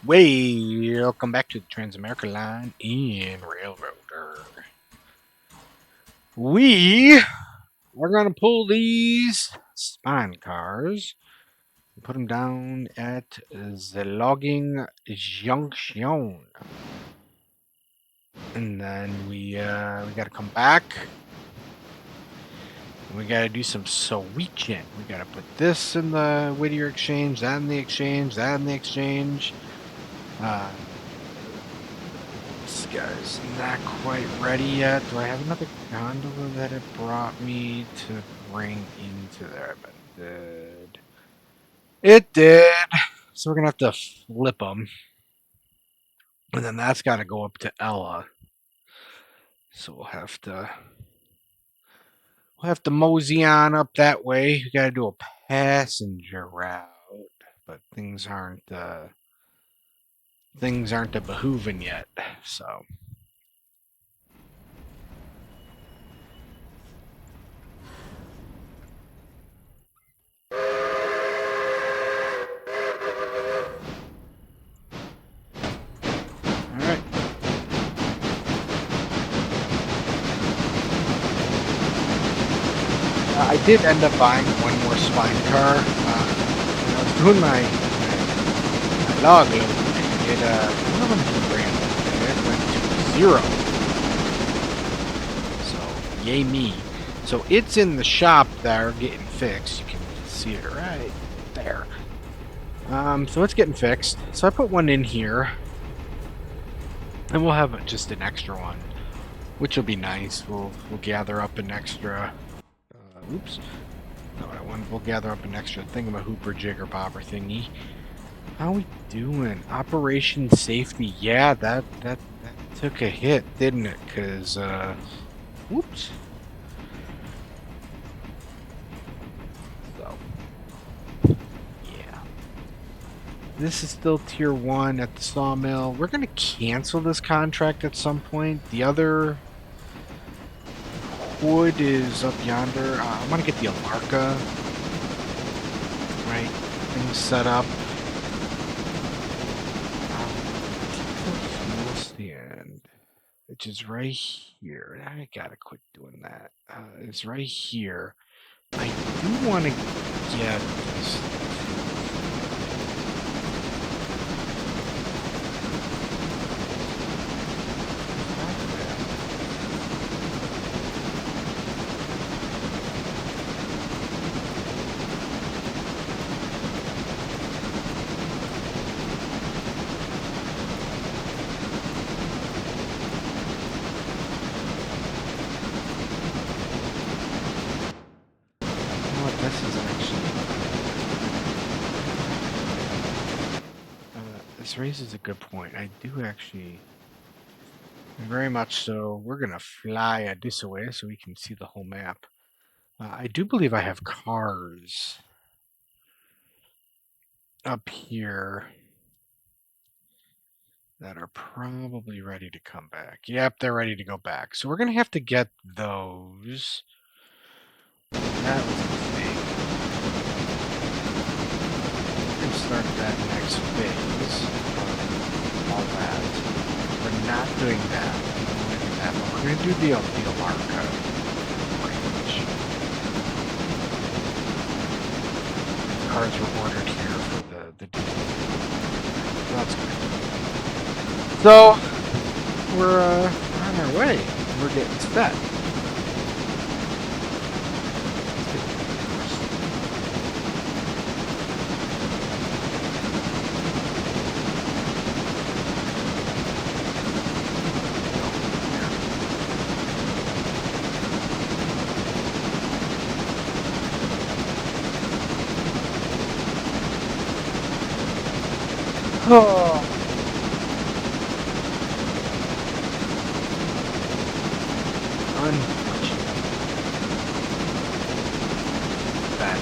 Welcome back to the Transamerica Line in Railroader. We are going to pull these spine cars and put them down at the logging junction. And then we got to come back. We got to do some switching. We got to put this in the Whittier exchange, that in the exchange, that in the exchange. This guy's not quite ready yet. Do I have another gondola that it brought me to bring into there? But it did. It did. So we're going to have to flip them. And then that's got to go up to Ella. So we'll have to mosey on up that way. We got to do a passenger route, but things aren't a behooving yet. So all right. I did end up buying one more spine car. When I was doing my log load, one of them ran and it went to 0. So yay me. So it's in the shop there getting fixed. You can see it right there. So it's getting fixed. So I put one in here, and we'll have just an extra one, which will be nice. We'll gather up an extra. Oops. No, we'll gather up an extra thing of a hooper jigger popper thingy. How we doing? Operation safety. Yeah, that took a hit, didn't it? Cause whoops. So yeah. This is still tier 1 at the sawmill. We're gonna cancel this contract at some point. The other wood is up yonder. I want to get the Alarka right thing set up. Fuel stand, which is right here. I gotta quit doing that. It's right here. I do want to get this. This raises a good point. I do actually, very much so. We're gonna fly this way so we can see the whole map. I do believe I have cars up here that are probably ready to come back. Yep, they're ready to go back. So we're gonna have to get those. That was a mistake. We're gonna start that next phase. All that. We're not doing that. But we're gonna do the Alarka range. Cars were ordered here for the that's good. So we're on our way. We're getting set. Oh. Unfortunate. That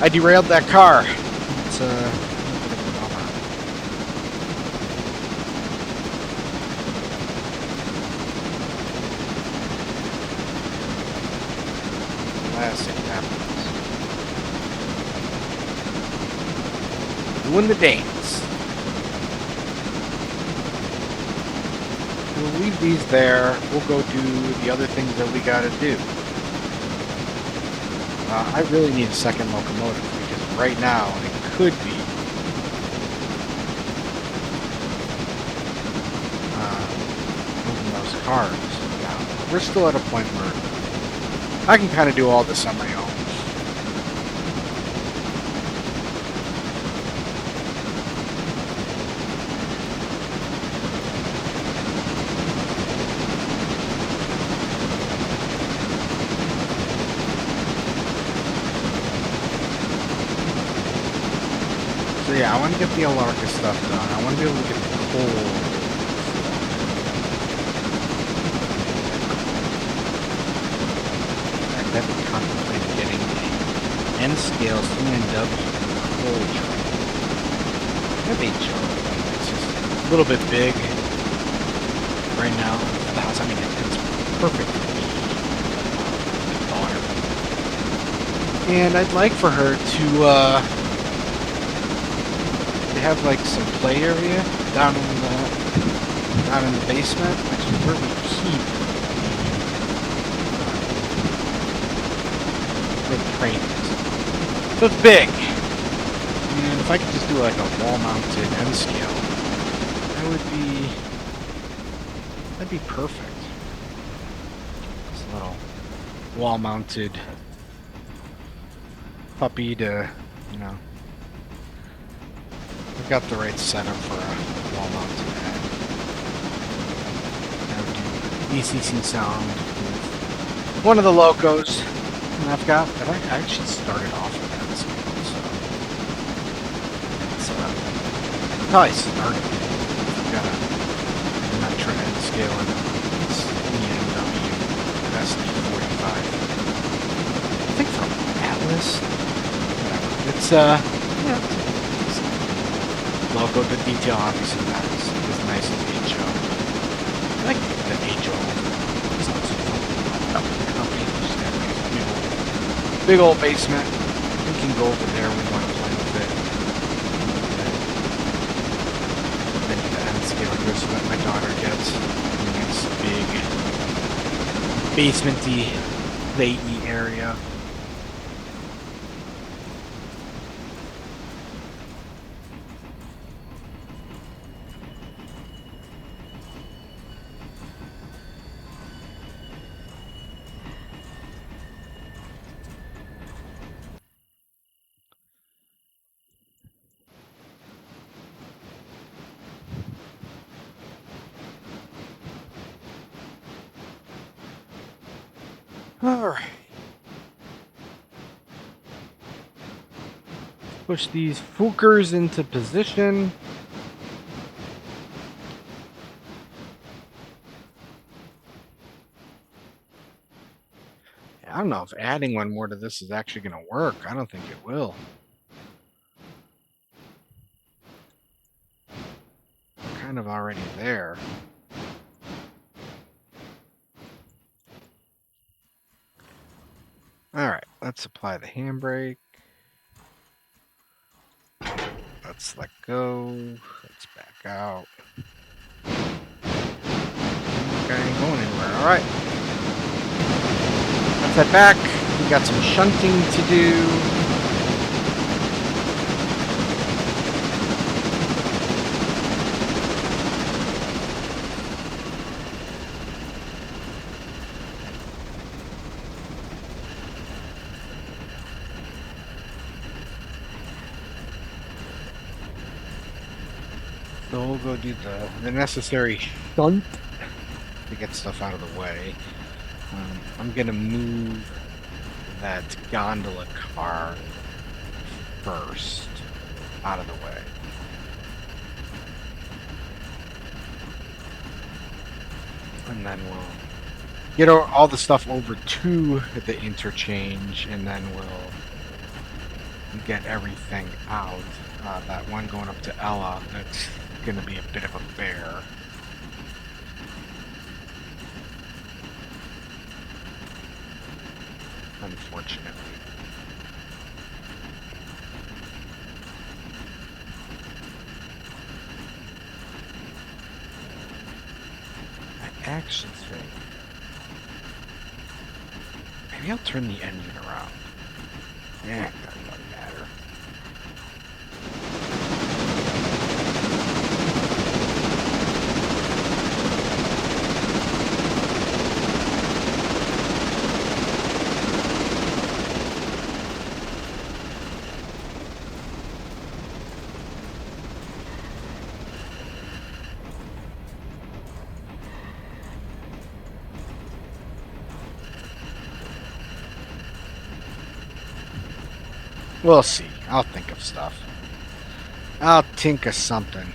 I derailed that car. It's a bit of a bummer. Classic happens. Doing the dance. we'll leave these there. We'll go do the other things that we gotta do. I really need a second locomotive because right now it could be moving those cars. Now, we're still at a point where I can kind of do all this on my own. So yeah, I want to get the Alarka stuff done. I want to be able to get the coal. I've been contemplating getting the N-scale CNW coal train. I have HO. It's just a little bit big right now for the house. I mean, it's perfect for me, daughter. And I'd like for her to have like some play area down in the basement, which is where we keep where the train is. So it's big. And if I could just do like a wall-mounted N scale, that'd be perfect. This little wall-mounted puppy to, you know. We've got the right setup for a wall-mounted head. Now we do ECC sound with one of the locos. And I've got, I actually started off with that scale, so it's how I started. I've got a Metra N scale and it's ENW SD45. I think from Atlas. Whatever. It's yeah, it's loco. The detail obviously not as nice as HO. I like the HO. It's also fun. Company just got a nice big old basement. We can go over there when we want to play with it. Then do the N scale here so that my daughter gets a nice big basementy latey area. Alright. Push these Fookers into position. I don't know if adding one more to this is actually going to work. I don't think it will. We're kind of already there. Alright, let's apply the handbrake. Let's let go. Let's back out. Okay, ain't going anywhere. Alright. Let's head back. We got some shunting to do. So we'll go do the necessary shunt to get stuff out of the way. I'm gonna move that gondola car first out of the way. And then we'll get all the stuff over to the interchange, and then we'll get everything out. That one going up to Ella, that's gonna be a bit of a bear. Unfortunately. actually think? Maybe I'll turn the engine around. Yeah, doesn't really matter. We'll see. I'll think of stuff. I'll think of something.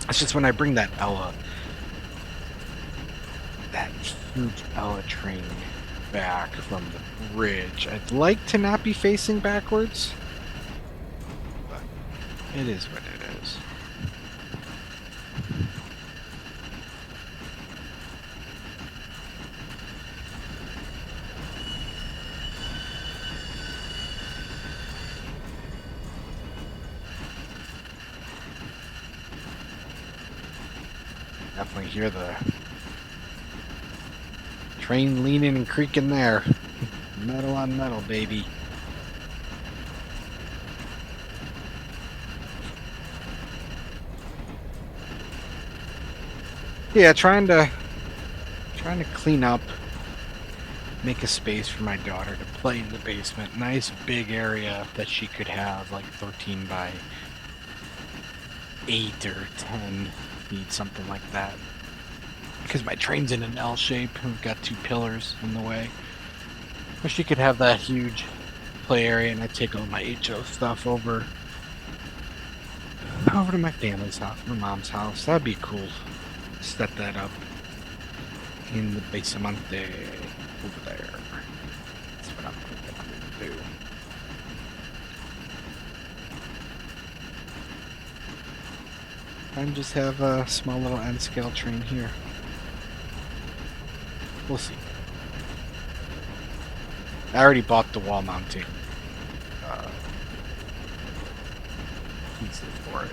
It's just when I bring that huge Ella train back from the bridge, I'd like to not be facing backwards, but it is what it is. Definitely hear the train leaning and creaking there. Metal on metal, baby. Yeah, trying to clean up, make a space for my daughter to play in the basement. Nice big area that she could have, like 13 by 8 or 10 feet, something like that. Because my train's in an L shape, and we've got 2 pillars in the way. But she could have that huge play area, and I take all my HO stuff over to my family's house, my mom's house. That'd be cool. Set that up in the basement over there. That's what I'm going to do. And just have a small little N-scale train here. We'll see. I already bought the wall mounting pieces for it.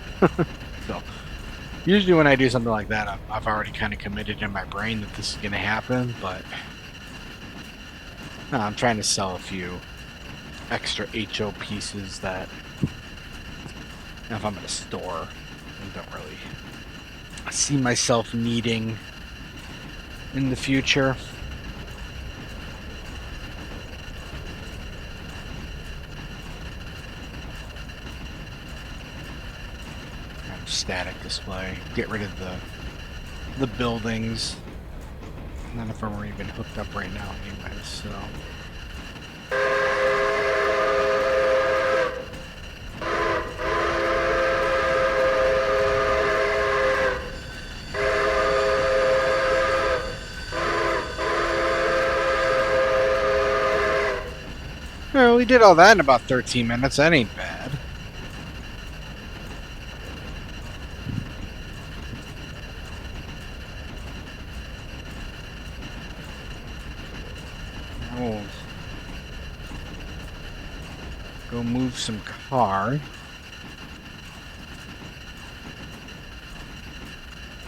So, usually when I do something like that, I've already kind of committed in my brain that this is going to happen, but I'm trying to sell a few extra HO pieces that if I'm at a store, I don't really see myself needing in the future. Kind of static display. Get rid of the buildings. None of them are even hooked up right now anyway, so. Well, we did all that in about 13 minutes. That ain't bad. Oh. Go move some car.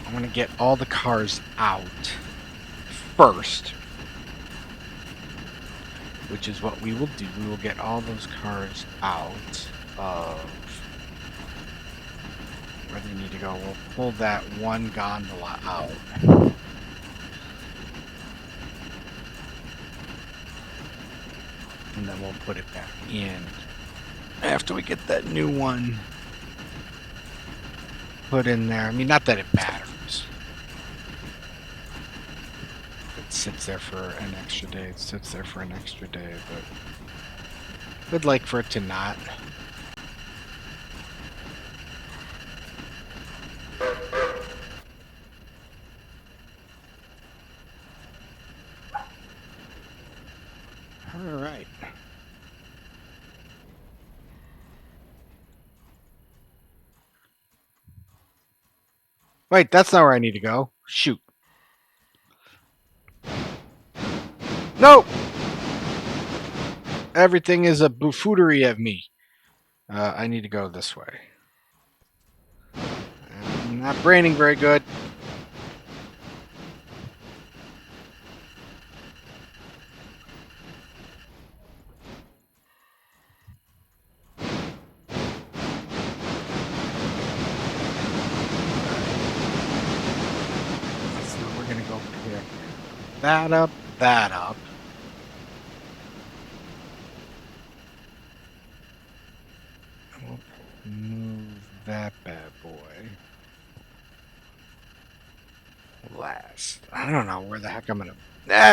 I want to get all the cars out first. Which is what we will do. We will get all those cars out of where they need to go. We'll pull that one gondola out. And then we'll put it back in after we get that new one put in there. I mean, not that it matters. It sits there for an extra day. It sits there for an extra day, but I'd like for it to not. All right. Wait, that's not where I need to go. Shoot. No! Everything is a buffoonery of me. I need to go this way. I'm not braining very good. that up, that up. We'll move that bad boy last. I don't know where the heck I'm gonna.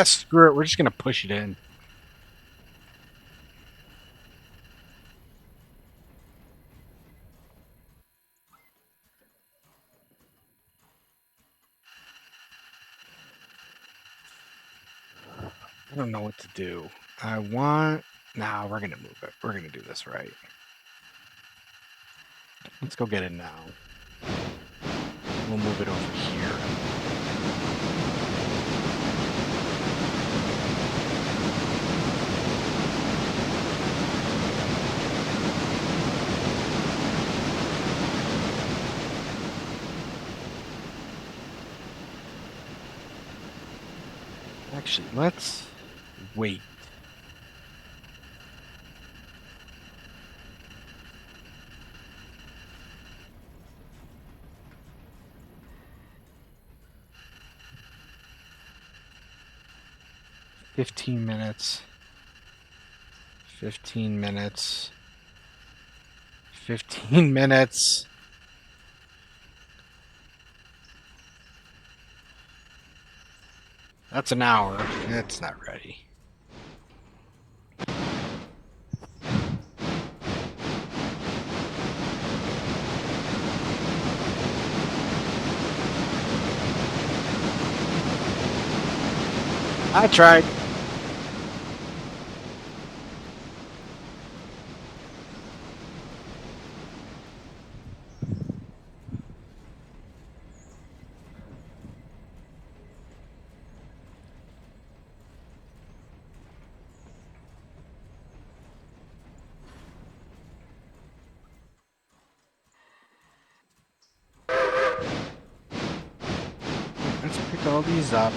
Screw it. We're just gonna push it in. I don't know what to do. I want. Nah, we're gonna move it. We're gonna do this right. Let's go get it now. We'll move it over here. Actually, let's wait. "15 minutes. 15 minutes. 15 minutes." That's an hour. It's not ready. I tried. Let's pick all these up.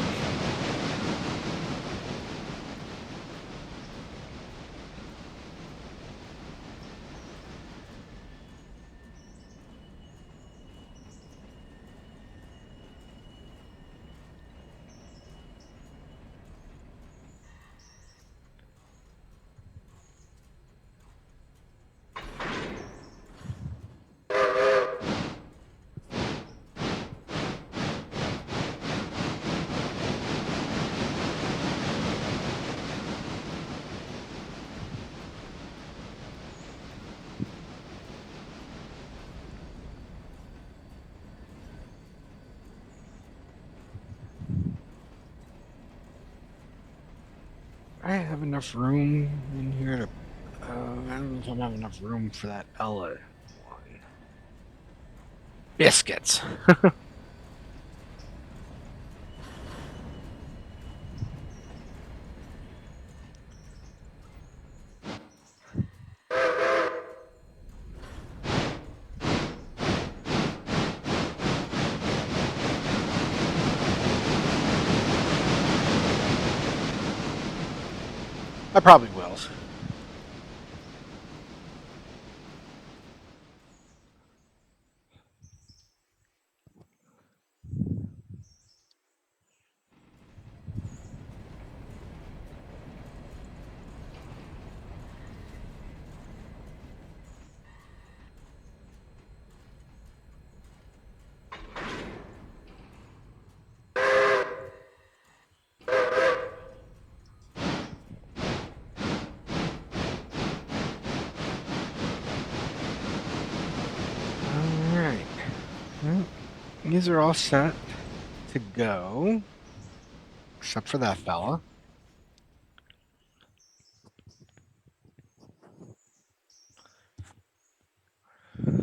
I have enough room in here to. I don't know if I have enough room for that Ella one. Biscuits. I probably will. Alright. Well, these are all set to go. Except for that fella.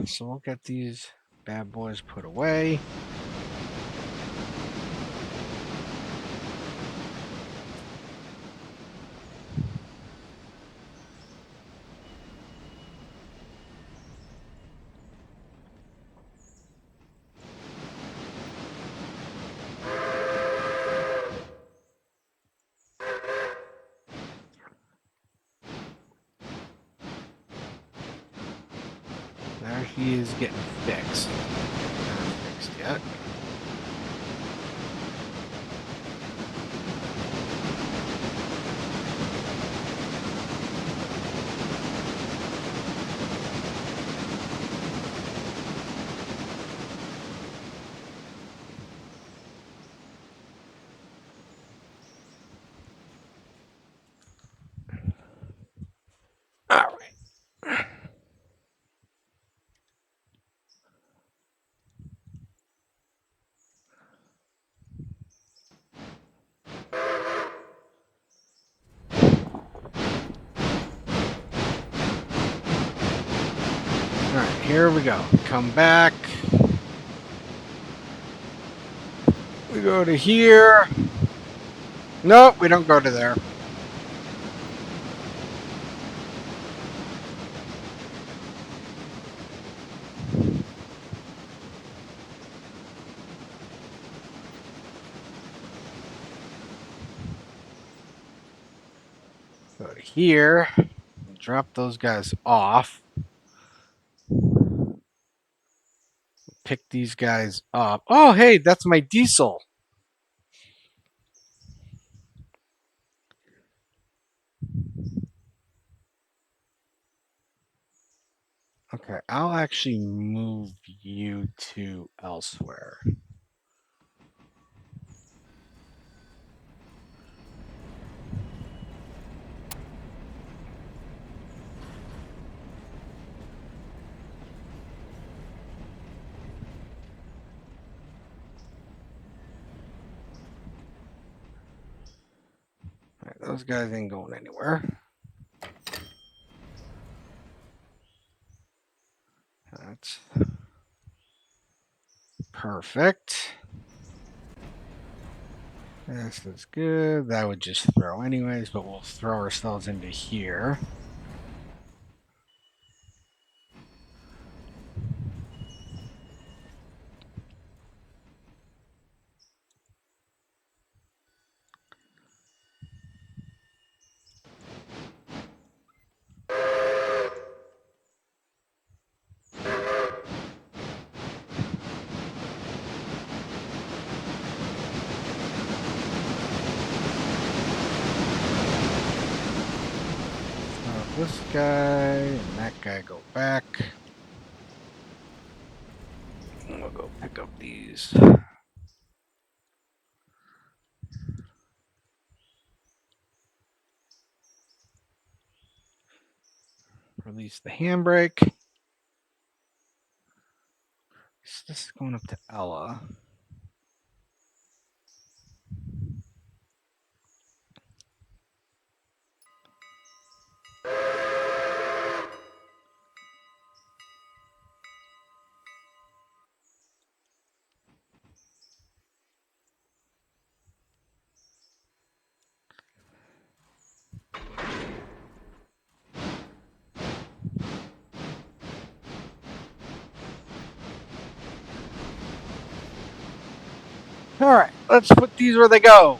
So we'll get these bad boys put away. There he is getting fixed. Not fixed yet. here we go. Come back. We go to here. Nope, we don't go to there. Go to here. Drop those guys off. Pick these guys up. Oh, hey, that's my diesel. Okay, I'll actually move you to elsewhere. All right, those guys ain't going anywhere. That's perfect. This is good. That would just throw anyways, but we'll throw ourselves into here. This guy and that guy go back. And we'll go pick up these. Release the handbrake. So this is going up to Ella. All right, let's put these where they go.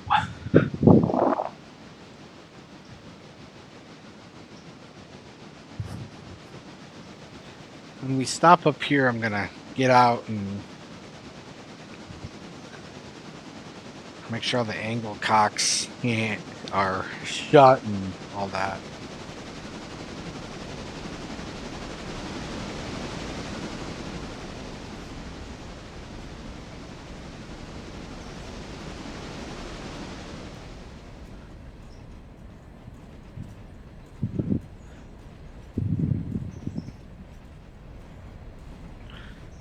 When we stop up here, I'm gonna get out and make sure all the angle cocks are shut and all that.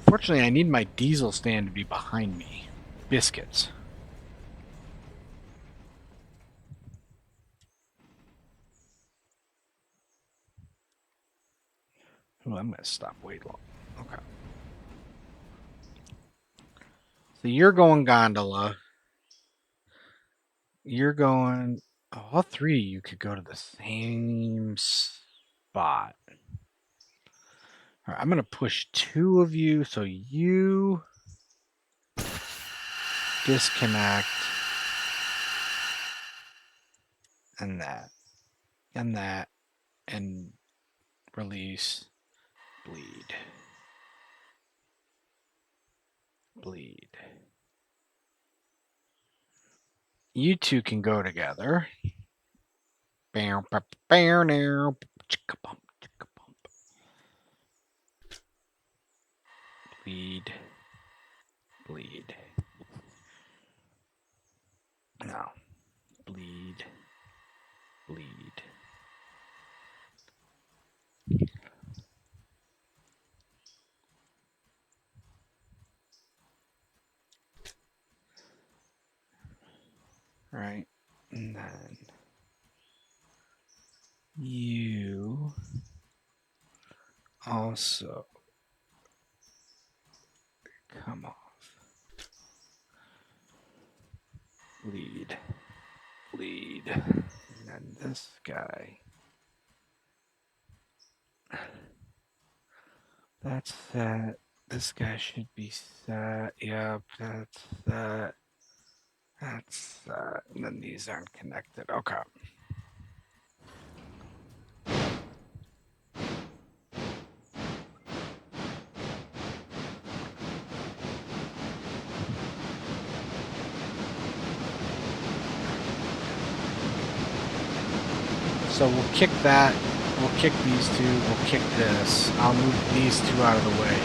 Fortunately, I need my diesel stand to be behind me. Biscuits. Oh, I'm gonna stop way long. Okay. So you're going gondola. You're going. Oh, all three of you could go to the same spot. All right, I'm gonna push two of you, so you disconnect, and that, and release, bleed, bleed. You two can go together. Bleed, bleed. Now, bleed, bleed. Right, and then you also Come off. Lead. And then this guy. That's that. This guy should be set. Yep, that's that. That's that. And then these aren't connected. Okay. So we'll kick that. We'll kick these two. We'll kick this. I'll move these two out of the way.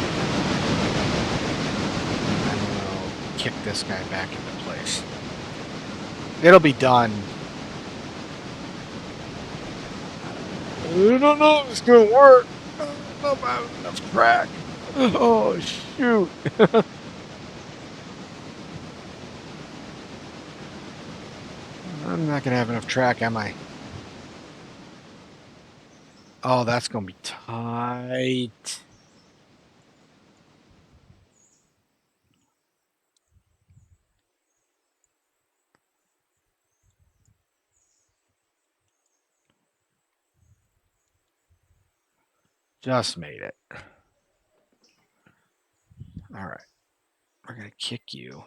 And then we'll kick this guy back into place. It'll be done. I don't know if it's going to work. I don't know if I have enough track. Oh, shoot. I'm not going to have enough track, am I? Oh, that's going to be tight. Just made it. All right. We're going to kick you.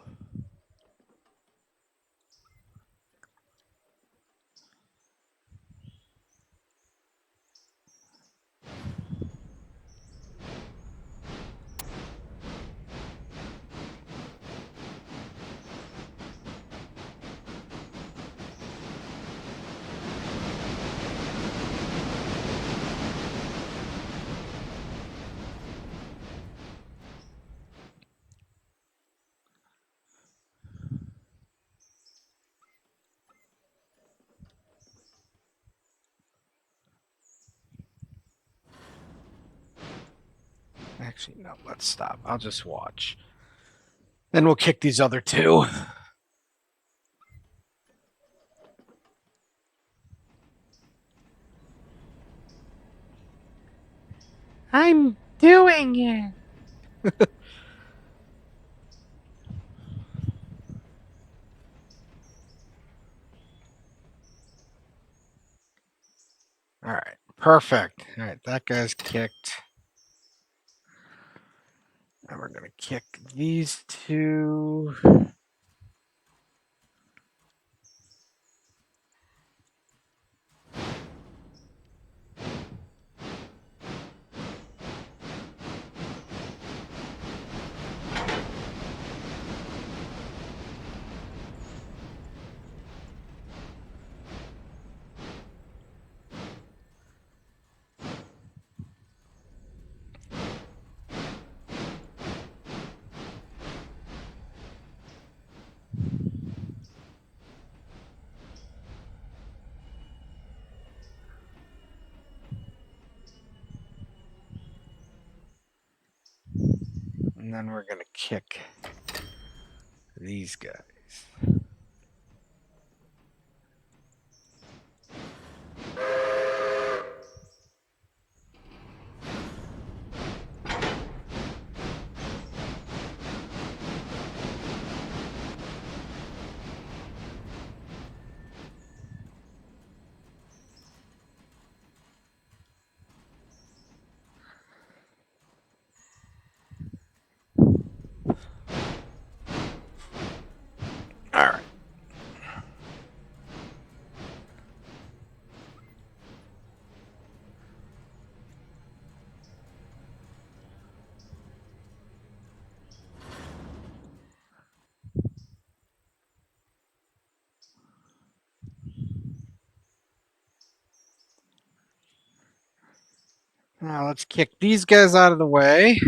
Actually, no, let's stop. I'll just watch. Then we'll kick these other two. I'm doing it. All right, perfect. All right, that guy's kicked. And we're going to kick these two. And then we're going to kick these guys. All right. Now let's kick these guys out of the way.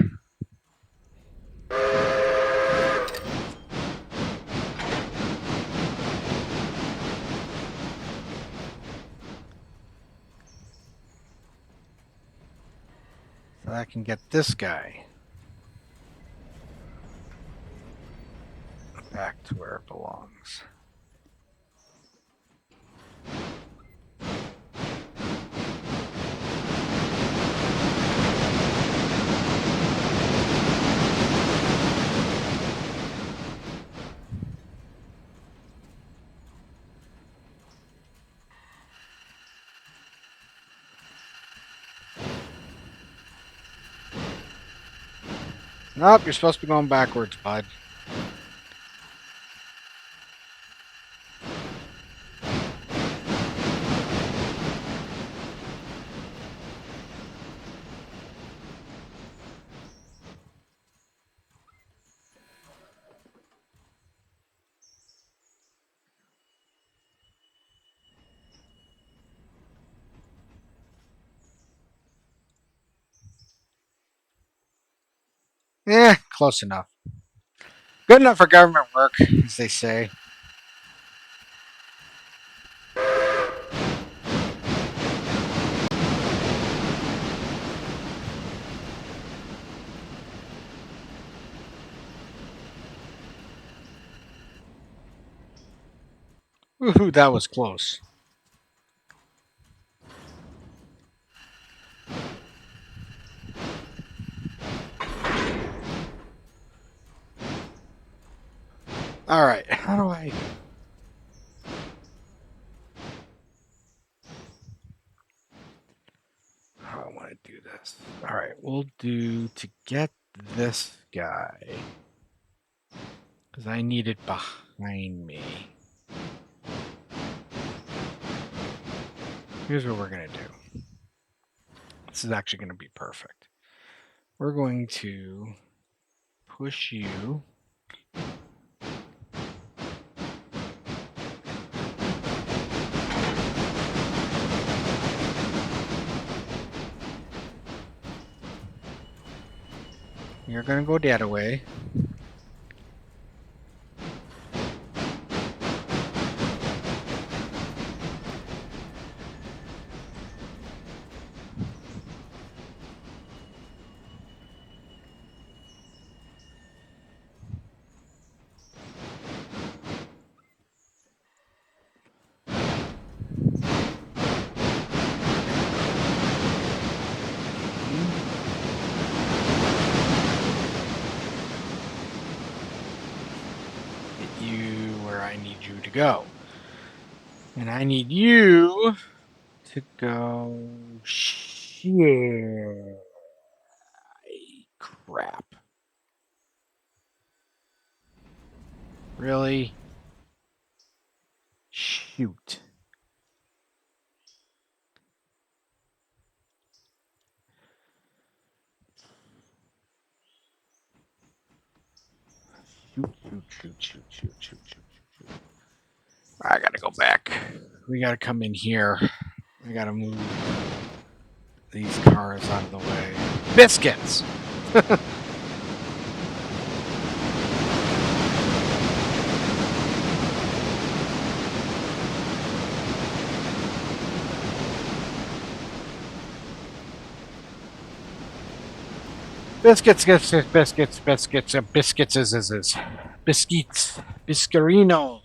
So I can get this guy back to where it belongs. Nope, you're supposed to be going backwards, bud. Close enough. Good enough for government work, as they say. Ooh, that was close. All right, how do I... How do I want to do this? All right, we'll do to get this guy. Because I need it behind me. Here's what we're going to do. This is actually going to be perfect. We're going to push you. You're going to go that way. Get you where I need you to go. And I need you to go... Shit. Crap. Really? Shoot. Shoot. I gotta go back. We gotta come in here. I gotta move these cars out of the way. Biscuits! Biscuits, biscuits. Biscuits. Biscarinos.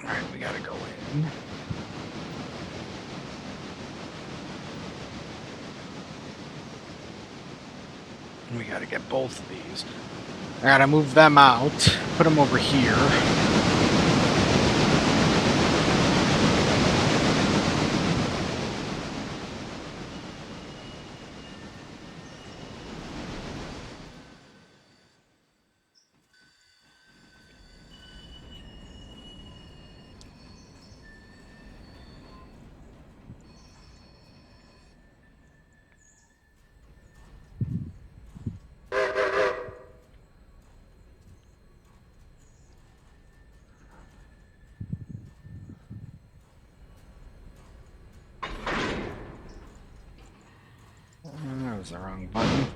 Alright, we gotta go in. We gotta get both of these. I gotta move them out, put them over here. That was the wrong button.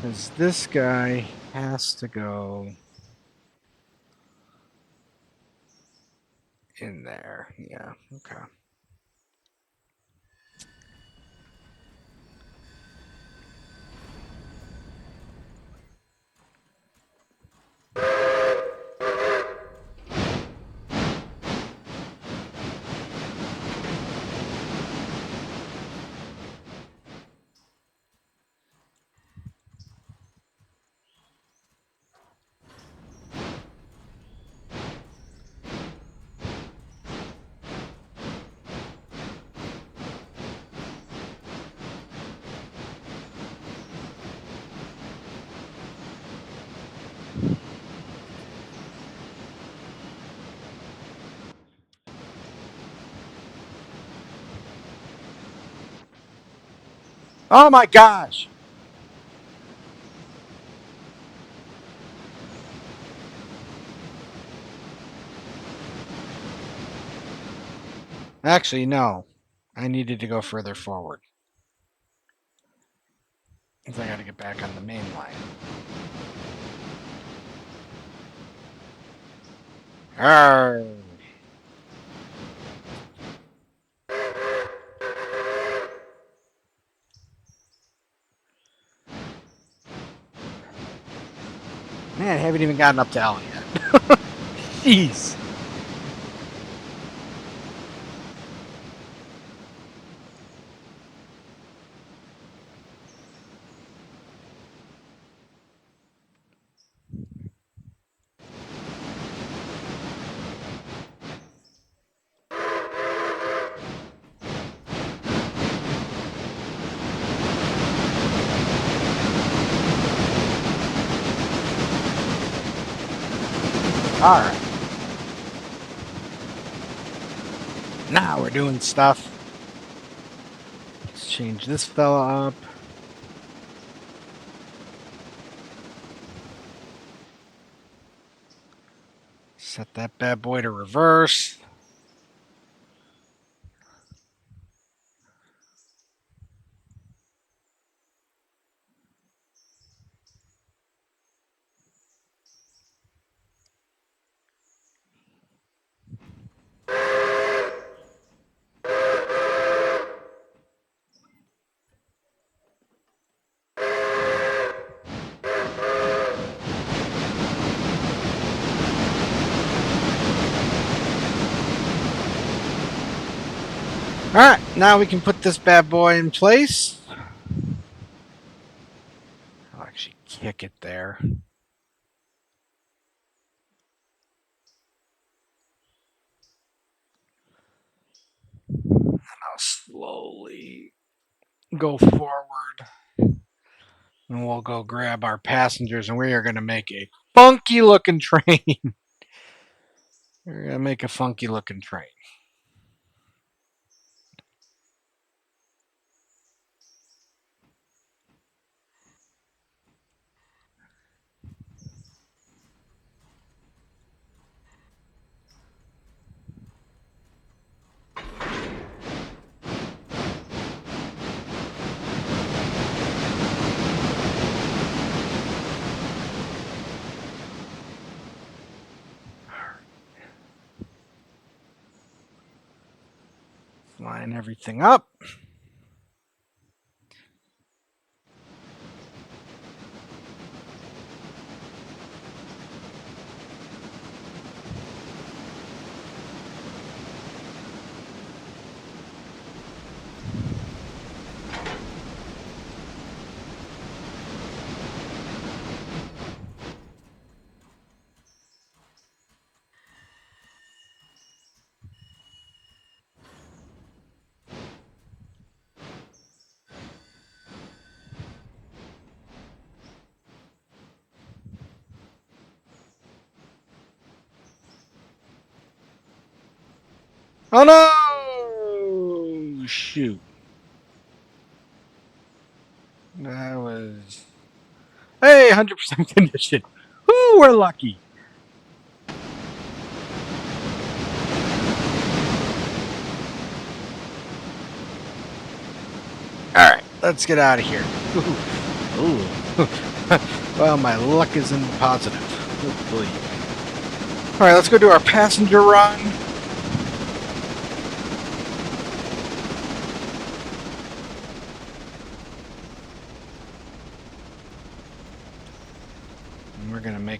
Because this guy has to go in there. Yeah, okay. Oh my gosh! Actually, no. I needed to go further forward. I got to get back on the main line. Arr. Man, I haven't even gotten up to L yet. Jeez. All right. Now we're doing stuff. Let's change this fella up. Set that bad boy to reverse. All right, now we can put this bad boy in place. I'll actually kick it there. I'll slowly go forward. And we'll go grab our passengers, and we are going to make a funky looking train. We're going to make a funky looking train. Line everything up. Oh no! Shoot. That was. Hey, 100% condition. Woo, we're lucky. Alright, let's get out of here. Ooh. Well, my luck is in the positive. Hopefully. Alright, let's go do our passenger run.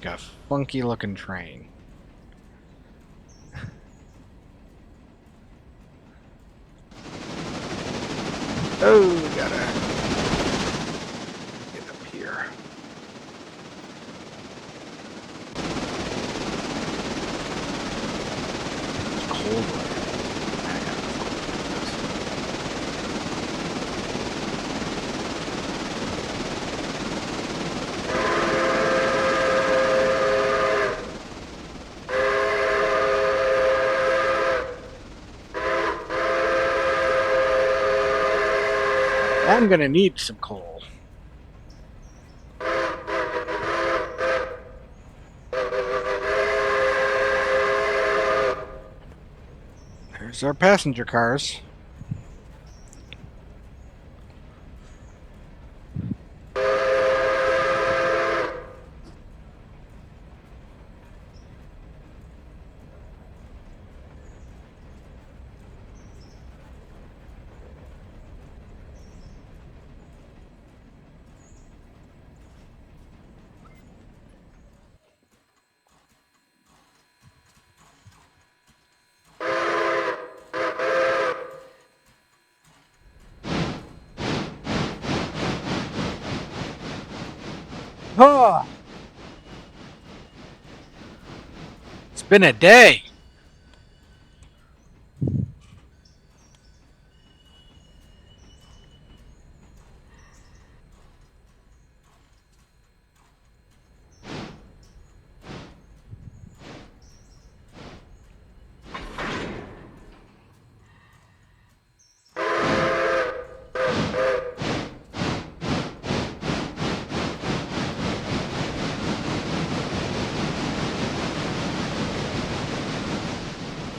make a funky looking train. Oh, we gotta get up here. It's cold. I'm gonna need some coal. There's our passenger cars. Oh, it's been a day.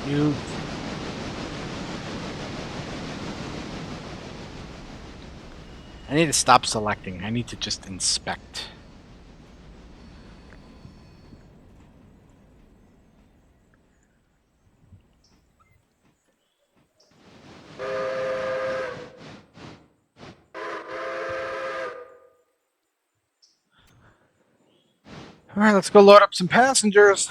You. I need to stop selecting. I need to just inspect. All right, let's go load up some passengers.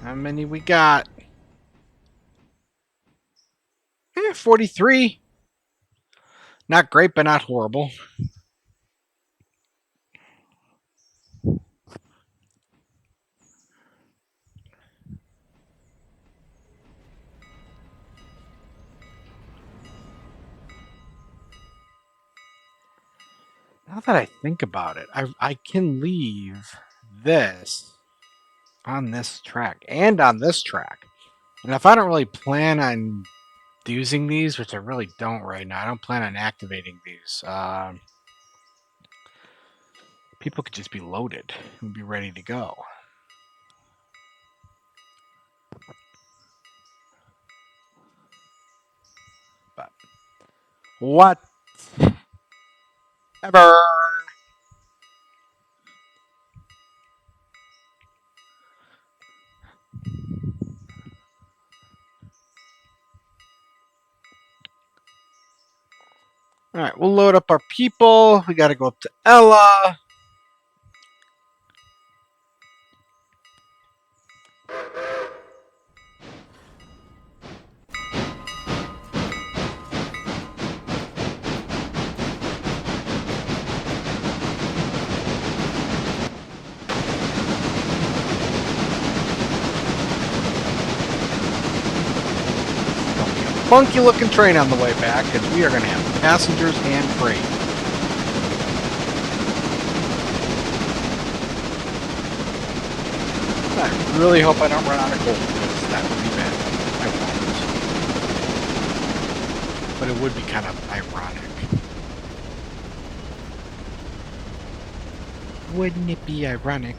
How many we got? 43. Not great, but not horrible. Now that I think about it, I can leave this on this track and on this track. And if I don't really plan on using these, which I really don't right now, I don't plan on activating these. People could just be loaded and be ready to go. But whatever. All right, we'll load up our people. We got to go up to Ella. Funky looking train on the way back because we are going to have passengers and freight. I really hope I don't run out of coal because that would be bad. I won't. But it would be kind of ironic. Wouldn't it be ironic?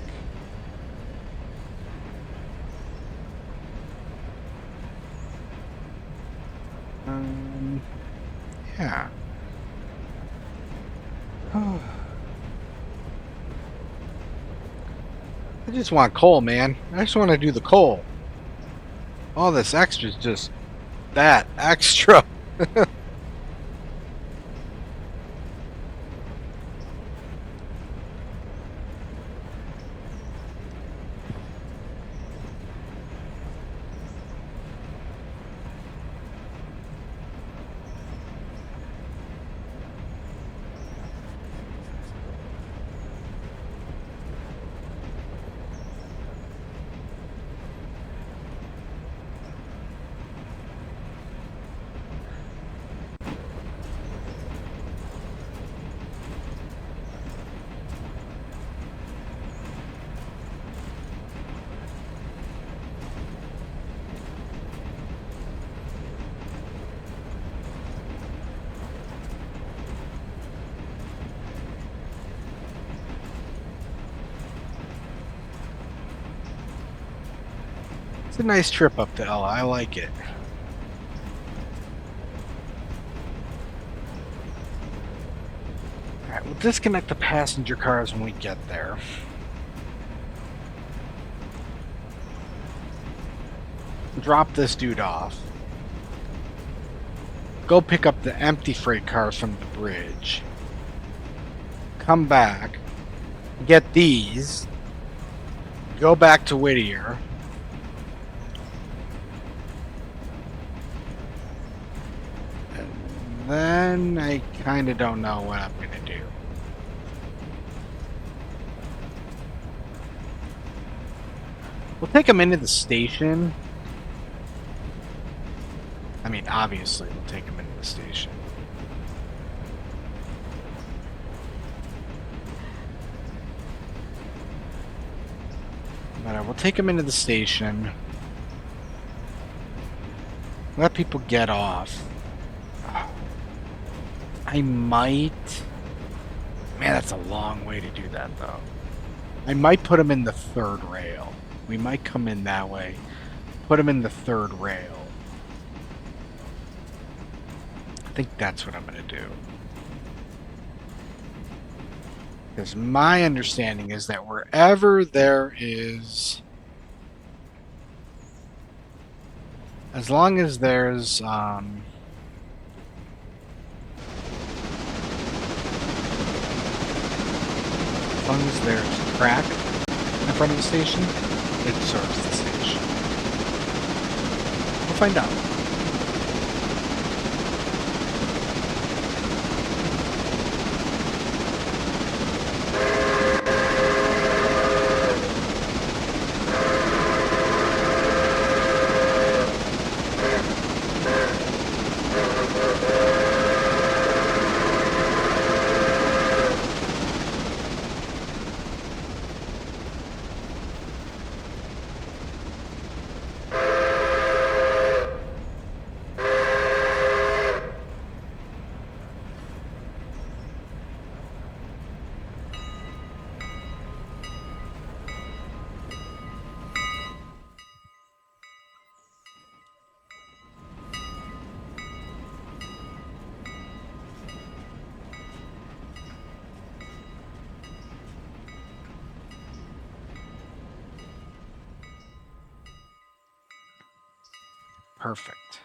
Yeah. I just want coal, man. I just want to do the coal. All this extra is just that extra. It's a nice trip up to Ella. I like it. Alright, we'll disconnect the passenger cars when we get there. Drop this dude off. Go pick up the empty freight cars from the bridge. Come back. Get these. Go back to Whittier. Then I kind of don't know what I'm going to do. We'll take him into the station. I mean, obviously, we'll take him into the station. But we'll take him into the station. Let people get off. I might... Man, that's a long way to do that, though. I might put him in the third rail. We might come in that way. Put him in the third rail. I think that's what I'm going to do. Because my understanding is that wherever there is... As long as there's... As long as there's track in front of the station, it serves the station. We'll find out. Perfect.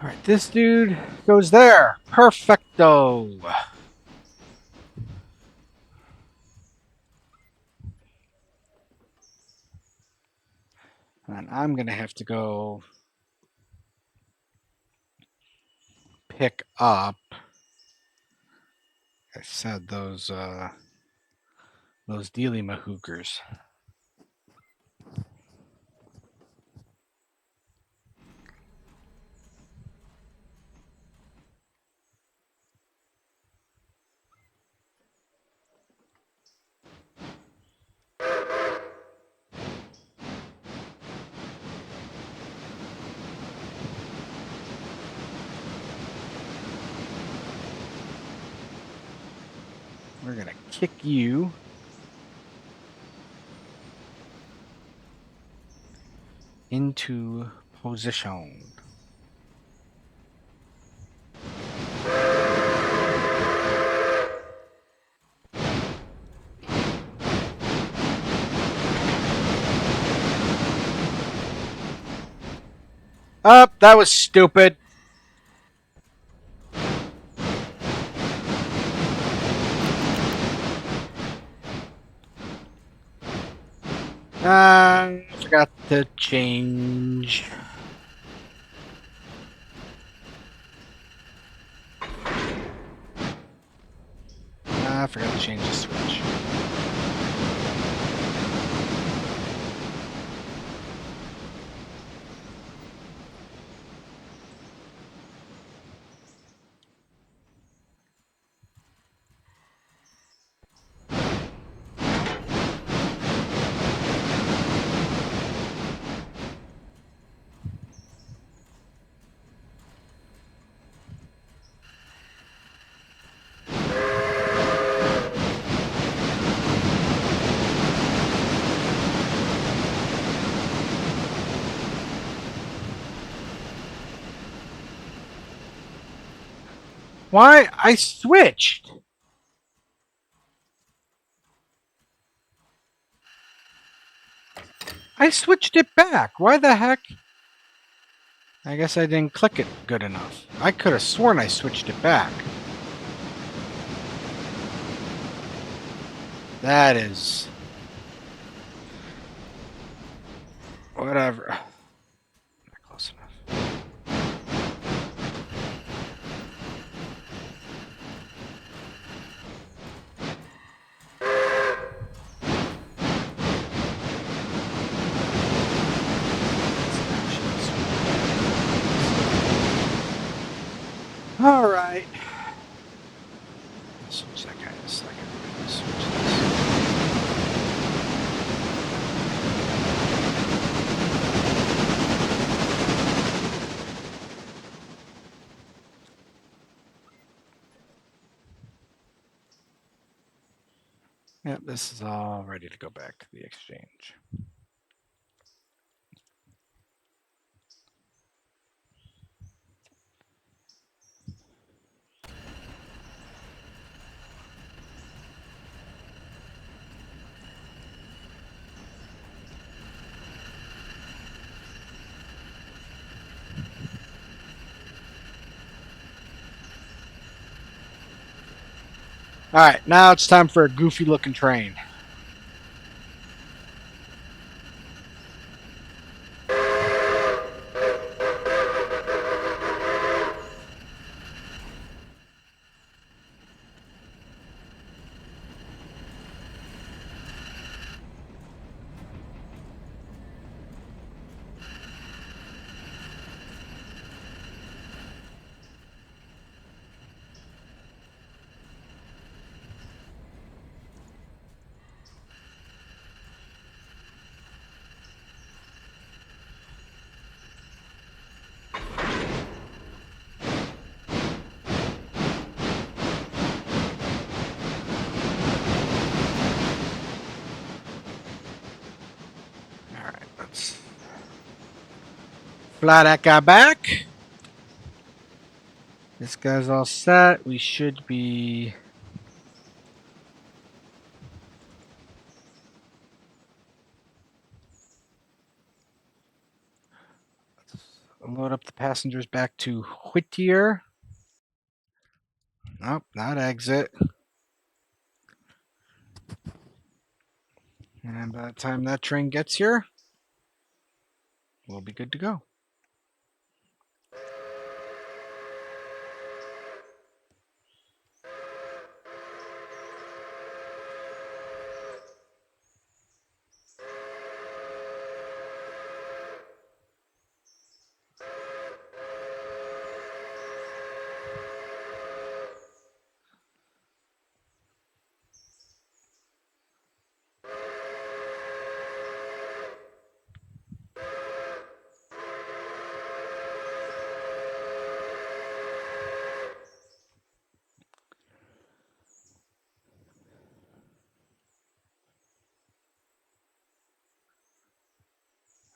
Alright, this dude goes there. Perfecto. And I'm going to have to go pick up, I said, those Dealy Mahookers. We're going to kick you into position. Up, that was stupid. I forgot to change. I forgot to change the switch. Why? I switched. I switched it back. Why the heck? I guess I didn't click it good enough. I could have sworn I switched it back. That is... whatever. Not close enough. All right. Switch that guy in a second. Switch this. Yep, this is all ready to go back to the exchange. All right, now it's time for a goofy looking train. All right, let's fly that guy back. This guy's all set. We should be... load up the passengers back to Whittier. Nope, not exit. And by the time that train gets here, we'll be good to go.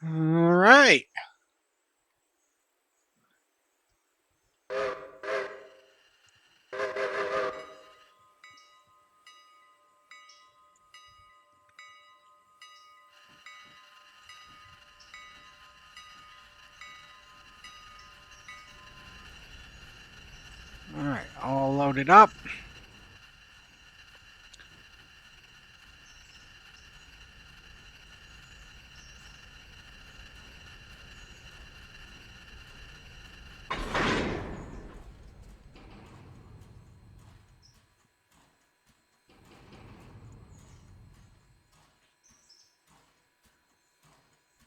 All right. load it up.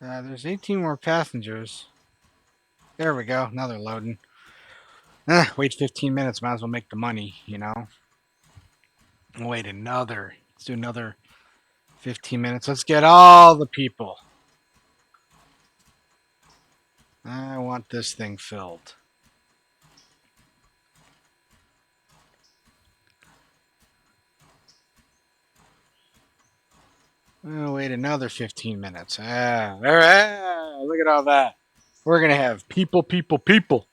There's 18 more passengers. There we go. Now they're loading. Wait 15 minutes. Might as well make the money, you know? Wait another. Let's do another 15 minutes. Let's get all the people. I want this thing filled. Wait another 15 minutes. Look at all that. We're going to have people, people, people.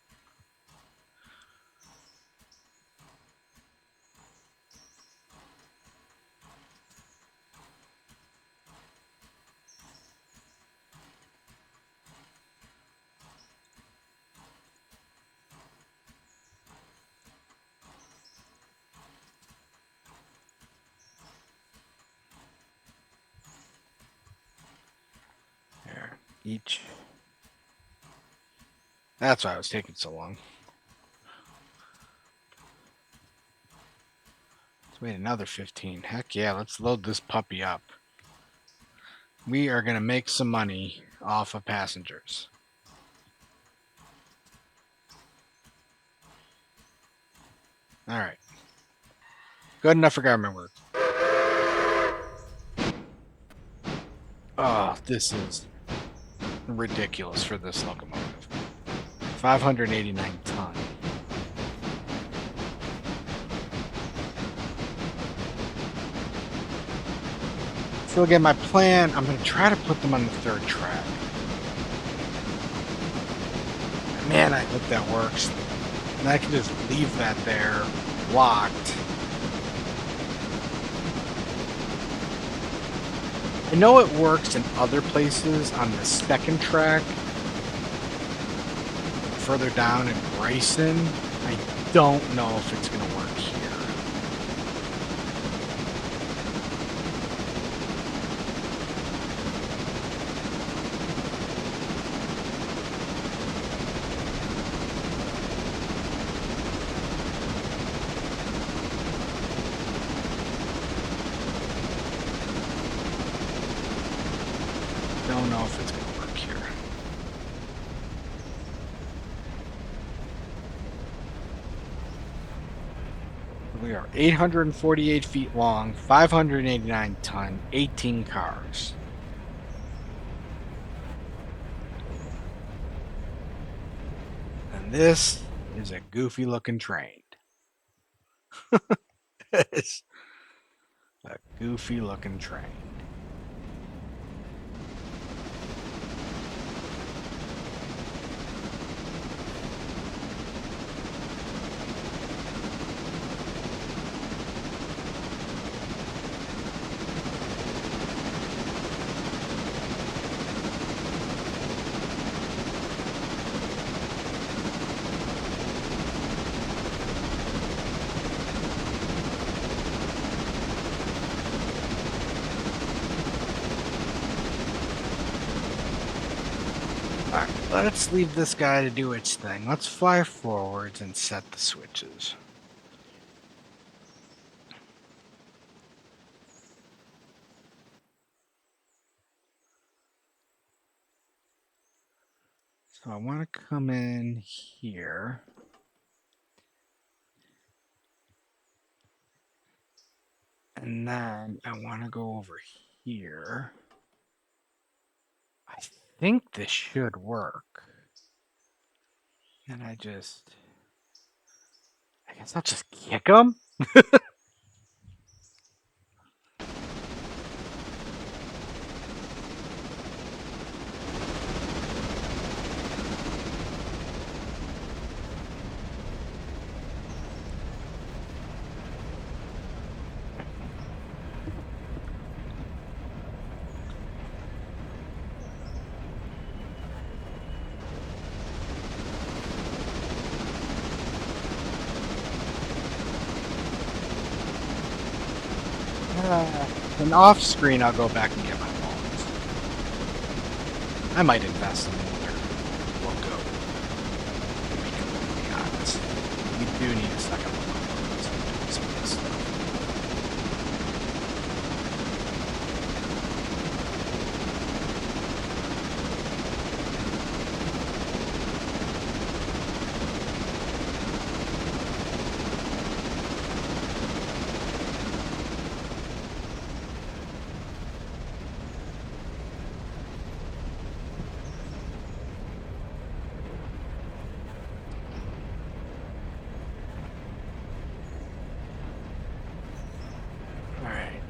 There, each. That's why I was taking so long. Let's wait another 15. Heck yeah, let's load this puppy up. We are going to make some money off of passengers. All right. Good enough for government work. Oh, this is ridiculous for this locomotive. 589 ton. So again, my plan, I'm going to try to put them on the third track. Man, I hope that works. And I can just leave that there, locked. I know it works in other places on the second track. Further down in Bryson. I don't know if it's going to work here. Don't know if it's going to work here. We are 848 feet long, 589 ton, 18 cars. And this is a goofy looking train. It's a goofy looking train. Alright, let's leave this guy to do its thing. Let's fly forwards and set the switches. So I want to come in here. And then I want to go over here. I think this should work. And I guess I'll just kick him. And off screen, I'll go back and get my bonds. I might invest in another logo. To be completely honest, we do need a second logo. Some of this stuff. All right.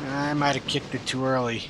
I might have kicked it too early.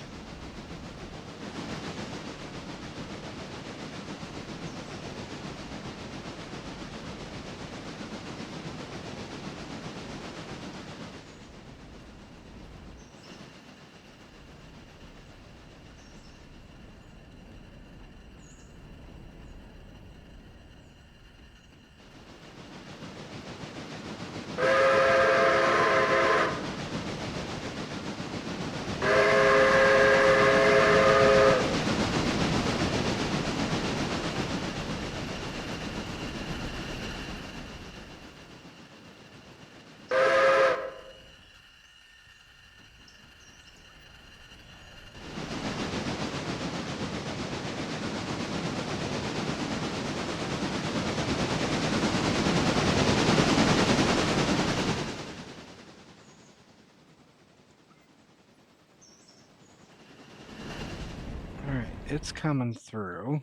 All right, it's coming through.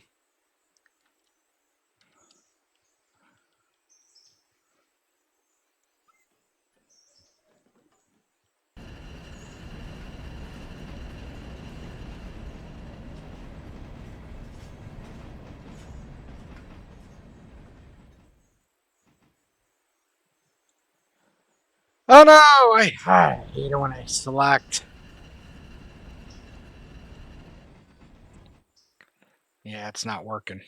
Oh no! I hate it when I select. Yeah, it's not working.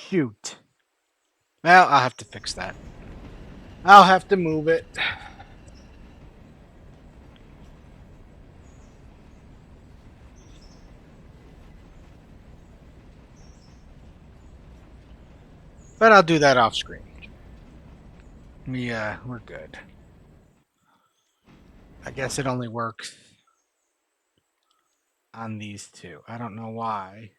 Shoot. Well, I'll have to fix that. I'll have to move it. But I'll do that off screen. Yeah, we're good. I guess it only works on these two. I don't know why.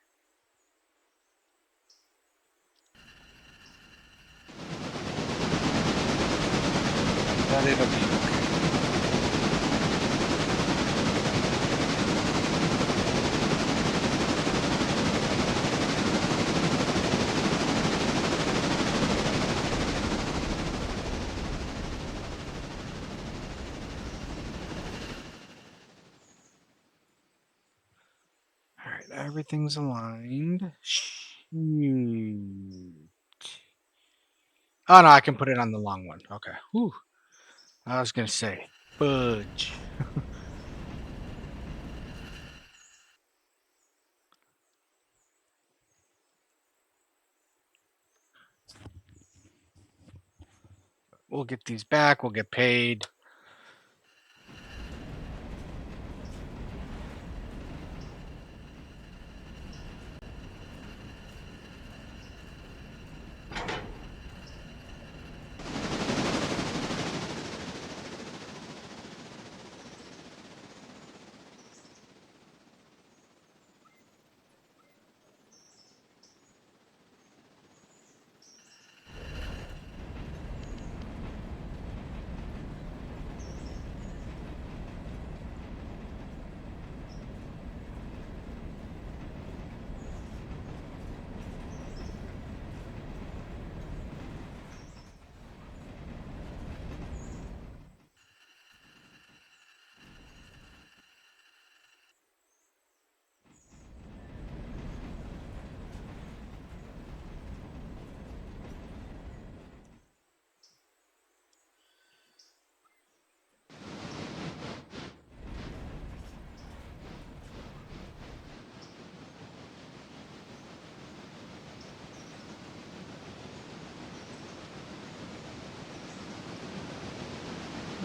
But it'll be okay. All right, everything's aligned. Shoot. Oh no, I can put it on the long one. Okay. Whew. I was gonna say, fudge. We'll get these back. We'll get paid.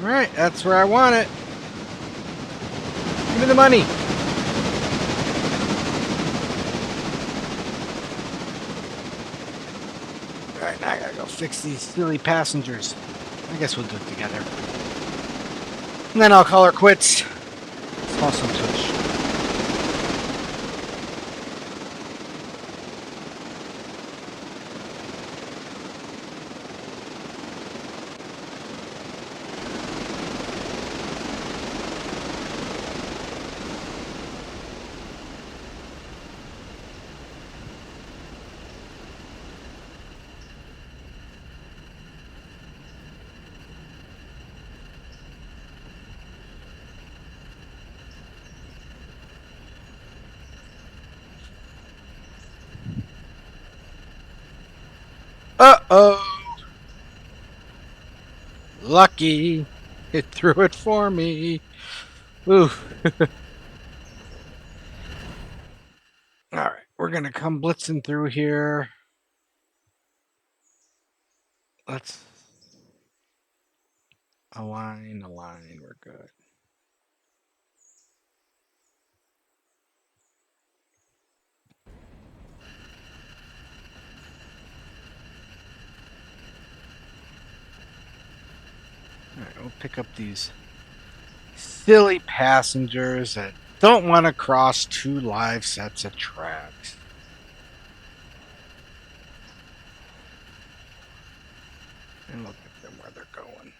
All right, that's where I want it. Give me the money. All right, now I gotta go fix these silly passengers. I guess we'll do it together. And then I'll call her quits. Awesome touch. Uh-oh. Lucky. It threw it for me. Ooh. All right, we're going to come blitzing through here. Let's align. We're good. All right, we'll pick up these silly passengers that don't want to cross 2 live sets of tracks. And look at them where they're going.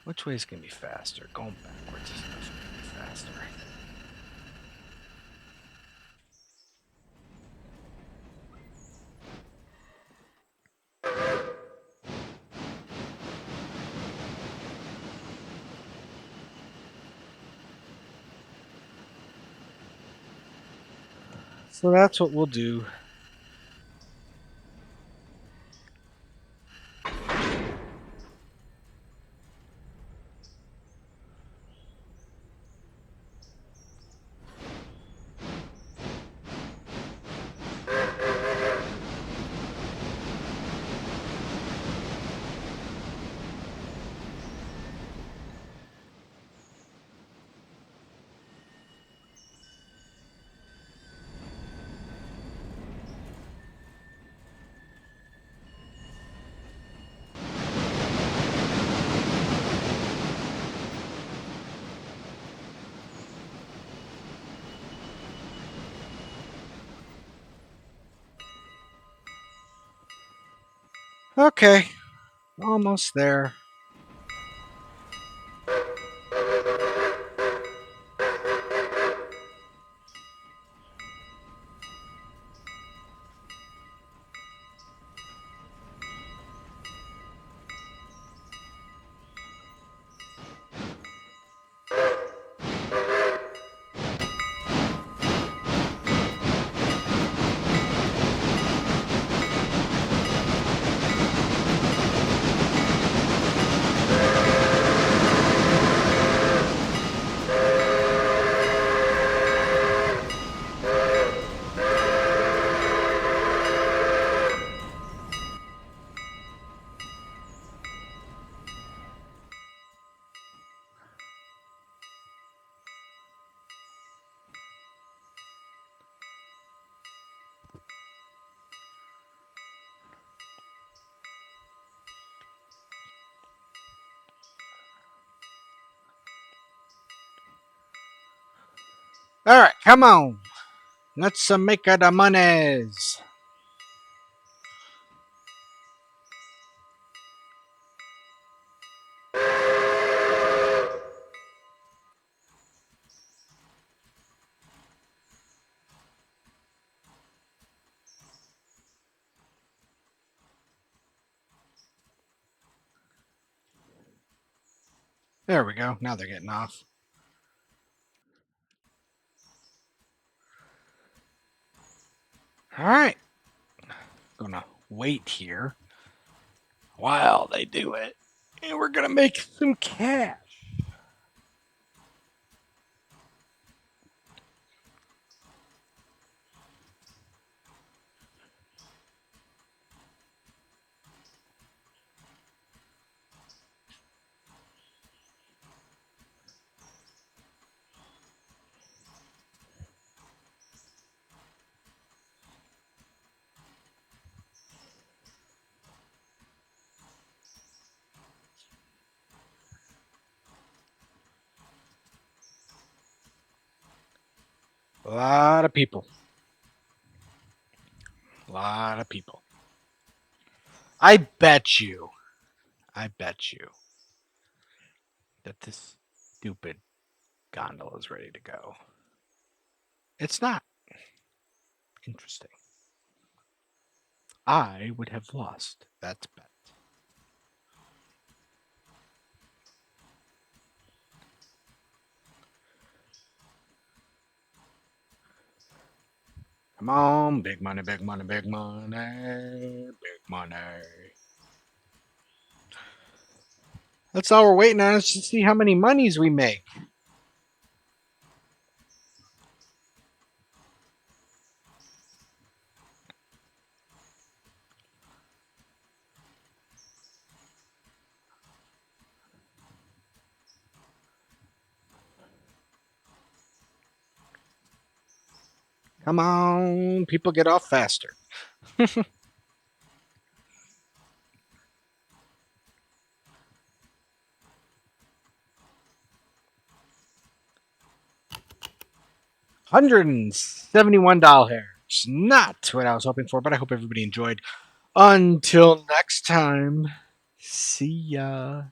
Which way is going to be faster? Going backwards is going to be faster. So that's what we'll do. Okay, almost there. All right, come on. Let's make the monies. There we go. Now they're getting off. All right. Gonna wait here. while they do it. And we're going to make some cash. A lot of people. A lot of people. I bet you that this stupid gondola is ready to go. It's not. Interesting. I would have lost that bet. Come on, big money, big money, big money, big money. That's all we're waiting on is to see how many monies we make. Come on, people get off faster. $171. Not what I was hoping for, but I hope everybody enjoyed. Until next time, see ya.